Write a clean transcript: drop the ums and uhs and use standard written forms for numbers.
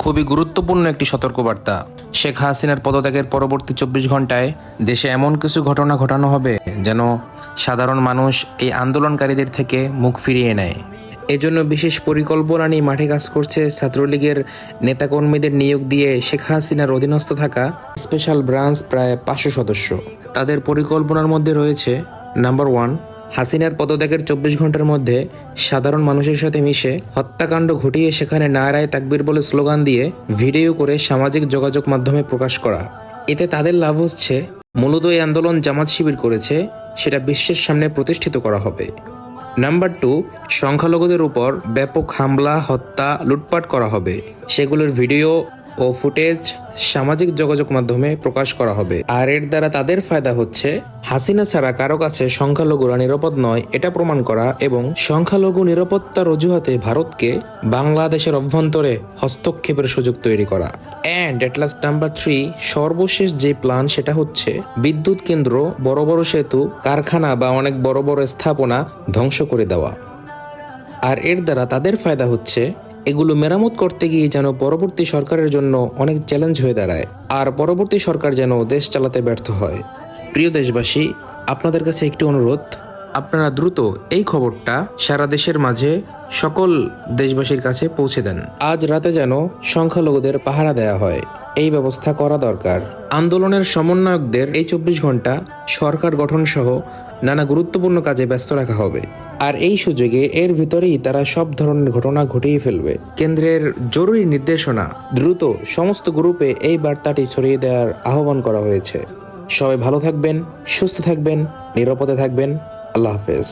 খুবই গুরুত্বপূর্ণ একটি সতর্কবার্তা। শেখ হাসিনার পদত্যাগের পরবর্তী 24 ঘন্টায় দেশে এমন কিছু ঘটনা ঘটানো হবে যেন সাধারণ মানুষ এই আন্দোলনকারীদের থেকে মুখ ফিরিয়ে নেয়। এজন্য বিশেষ পরিকল্পনা নিয়ে মাঠে কাজ করছে ছাত্রলীগের নেতাকর্মীদের নিয়োগ দিয়ে শেখ হাসিনার অধীনস্থ থাকা স্পেশাল ব্রাঞ্চ প্রায় 500 সদস্য। তাদের পরিকল্পনার মধ্যে রয়েছে নাম্বার 1, হাসিনার পদত্যাগের 24 ঘন্টার মধ্যে সাধারণ মানুষের সাথে মিশে হত্যাকাণ্ড ঘটিয়ে সেখানে নারায়ে তাকবীর বলে স্লোগান দিয়ে ভিডিও করে সামাজিক যোগাযোগ মাধ্যমে প্রকাশ করা। এতে তাদের লাভ হচ্ছে, মূলত এই আন্দোলন জামাত শিবির করেছে সেটা বিশ্বের সামনে প্রতিষ্ঠিত করা হবে। নাম্বার 2, সংখ্যালঘুদের উপর ব্যাপক হামলা, হত্যা, লুটপাট করা হবে। সেগুলোর ভিডিও ও ফুটেজ সামাজিক যোগাযোগ মাধ্যমে প্রকাশ করা হবে। আর এর দ্বারা তাদের ফায়দা হচ্ছে হাসিনা ছাড়া কারো কাছে সংখ্যালঘুরা নিরাপদ নয় এটা প্রমাণ করা এবং সংখ্যালঘু নিরাপত্তার অজুহাতে ভারতকে বাংলাদেশের অভ্যন্তরে হস্তক্ষেপের সুযোগ তৈরি করা। অ্যান্ড এট লাস্ট নাম্বার 3, সর্বশেষ যে প্ল্যান সেটা হচ্ছে বিদ্যুৎ কেন্দ্র, বড় বড় সেতু, কারখানা বা অনেক বড় বড় স্থাপনা ধ্বংস করে দেওয়া। আর এর দ্বারা তাদের ফায়দা হচ্ছে এগুলো মেরামত করতে গিয়ে যেন পরবর্তী সরকারের জন্য অনেক চ্যালেঞ্জ হয়ে দাঁড়ায়, আর পরবর্তী সরকার যেন দেশ চালাতে ব্যর্থ হয়। প্রিয় দেশবাসী, আপনাদের কাছে একটি অনুরোধ, আপনারা দ্রুত এই খবরটা সারা দেশের মাঝে সকল দেশবাসীর কাছে পৌঁছে দেন। আজ রাতে যেন সংখ্যালঘুদের পাহারা দেয়া হয়, এই ব্যবস্থা করা দরকার। আন্দোলনের সমন্বয়কদের এই 24 ঘন্টা সরকার গঠন সহ নানা গুরুত্বপূর্ণ কাজে ব্যস্ত রাখা হবে। আর এই সুযোগে এর ভিতরেই তারা সব ধরনের ঘটনা ঘটিয়ে ফেলবে। কেন্দ্রের জরুরি নির্দেশনা, দ্রুত সমস্ত গ্রুপে এই বার্তাটি ছড়িয়ে দেওয়ার আহ্বান করা হয়েছে। সবাই ভালো থাকবেন, সুস্থ থাকবেন, নিরাপদে থাকবেন। আল্লাহ হাফেজ।